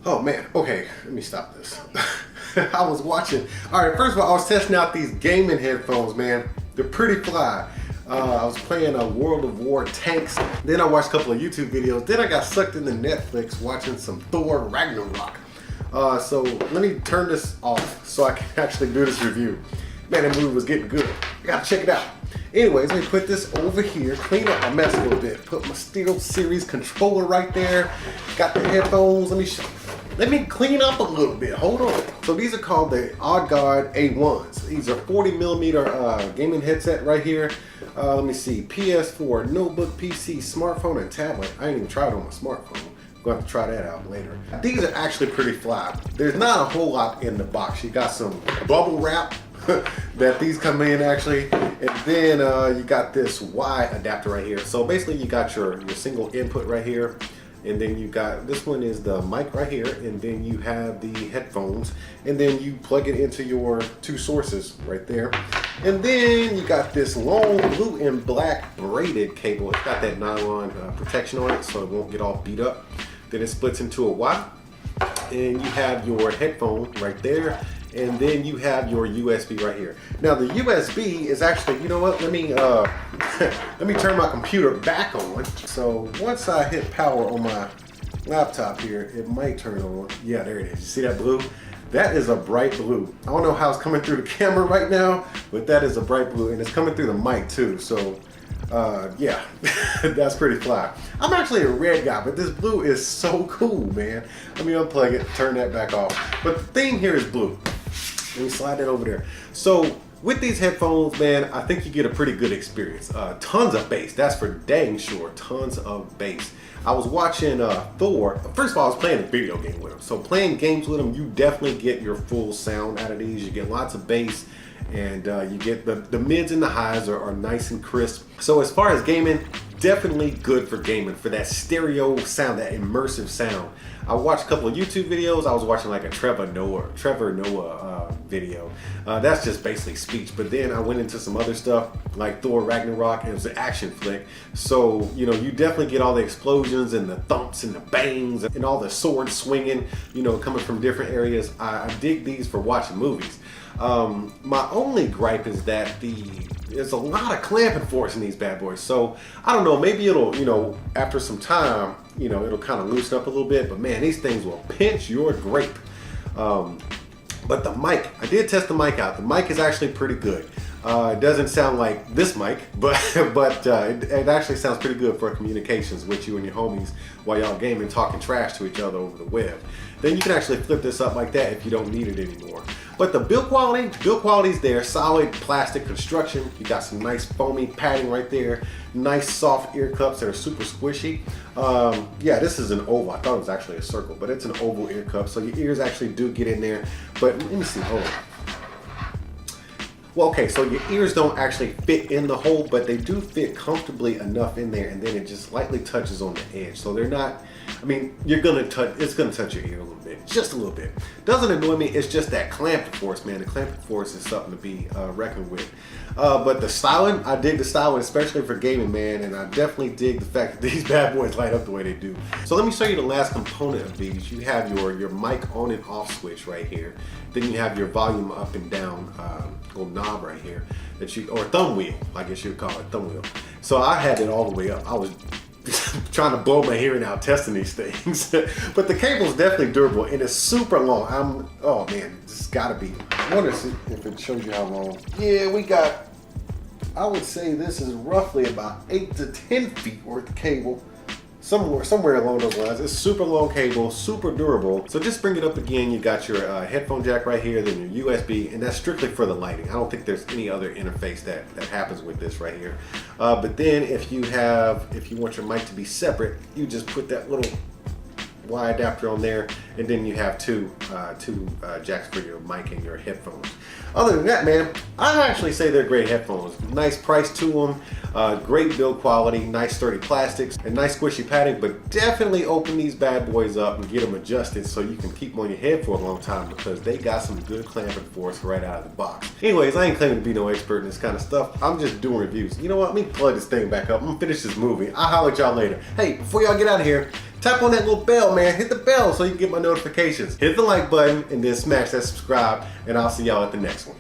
Oh man, okay, let me stop this. I was watching, all right, first of all, I was testing out these gaming headphones, man. They're pretty fly. I was playing a World of War tanks. Then I watched a couple of YouTube videos. Then I got sucked into Netflix watching some Thor Ragnarok. So let me turn this off so I can actually do this review. Man, that movie was getting good. You gotta check it out. Anyways, let me put this over here, clean up my mess a little bit. Put my Steel Series controller right there. Got the headphones. Let me clean up a little bit. Hold on. So these are called the Odd God A1s. These are 40mm gaming headset right here. Let me see. PS4, notebook, PC, smartphone, and tablet. I ain't even tried it on my smartphone. I'm going to have to try that out later. These are actually pretty fly. There's not a whole lot in the box. You got some bubble wrap that these come in actually, and then you got this Y adapter right here. So basically you got your single input right here, and then you got, this one is the mic right here, and then you have the headphones, and then you plug it into your two sources right there. And then you got this long blue and black braided cable. It's got that nylon protection on it so it won't get all beat up. Then it splits into a Y, and you have your headphone right there, and then you have your USB right here. Now the USB is actually, you know what, let me let me turn my computer back on. So once I hit power on my laptop here, it might turn on. Yeah, there it is. You see that blue? That is a bright blue. I don't know how it's coming through the camera right now, but that is a bright blue, and it's coming through the mic too. So yeah, that's pretty fly. I'm actually a red guy, but this blue is so cool, man. Let me unplug it, turn that back off. But the thing here is blue. Let me slide that over there. So with these headphones, man, I think you get a pretty good experience. Tons of bass, that's for dang sure. Tons of bass. I was watching Thor. First of all, I was playing a video game with him. So playing games with him, you definitely get your full sound out of these. You get lots of bass, and you get the mids and the highs are nice and crisp. So as far as gaming, definitely good for gaming, for that stereo sound, that immersive sound. I watched a couple of YouTube videos. I was watching like a Trevor Noah video. That's just basically speech. But then I went into some other stuff like Thor Ragnarok, and it was an action flick. So, you know, you definitely get all the explosions and the thumps and the bangs and all the sword swinging, you know, coming from different areas. I dig these for watching movies. My only gripe is that there's a lot of clamping force in these bad boys. So I don't know, maybe it'll, you know, after some time, you know, it'll kind of loosen up a little bit, but man, these things will pinch your grape. But the mic, I did test the mic out. The mic is actually pretty good. It doesn't sound like this mic, but it actually sounds pretty good for communications with you and your homies while y'all gaming, talking trash to each other over the web. Then you can actually flip this up like that if you don't need it anymore. But the build quality's there. Solid plastic construction. You got some nice foamy padding right there. Nice soft ear cups that are super squishy. Yeah, this is an oval. I thought it was actually a circle, but it's an oval ear cup, so your ears actually do get in there. But let me see, hold on. Well, okay, so your ears don't actually fit in the hole, but they do fit comfortably enough in there, and then it just lightly touches on the edge. So they're not, I mean, it's gonna touch your ear a little bit, just a little bit. Doesn't annoy me, it's just that clamping force, man. The clamping force is something to be reckoned with. But the styling, I dig the styling, especially for gaming, man, and I definitely dig the fact that these bad boys light up the way they do. So let me show you the last component of these. You have your mic on and off switch right here. Then you have your volume up and down little knob right here, or thumb wheel, I guess you'd call it, thumb wheel. So I had it all the way up. I was trying to blow my hearing out testing these things. But the cable's definitely durable, and it's super long. Oh man, this has gotta be, I wonder if it shows you how long. Yeah, we got, I would say this is roughly about 8 to 10 feet worth of cable. Somewhere along those lines. It's super long cable, super durable. So just bring it up again. You got your headphone jack right here, then your USB, and that's strictly for the lighting. I don't think there's any other interface that happens with this right here. But then if you want your mic to be separate, you just put that little Y adapter on there, and then you have two jacks for your mic and your headphones. Other than that, man, I actually say they're great headphones. Nice price to them, great build quality, nice sturdy plastics, and nice squishy padding, but definitely open these bad boys up and get them adjusted so you can keep them on your head for a long time, because they got some good clamping force right out of the box. Anyways, I ain't claiming to be no expert in this kind of stuff. I'm just doing reviews. You know what? Let me plug this thing back up. I'm gonna finish this movie. I'll holler at y'all later. Hey, before y'all get out of here, tap on that little bell, man. Hit the bell so you can get my notifications. Hit the like button and then smash that subscribe, and I'll see y'all at the next one.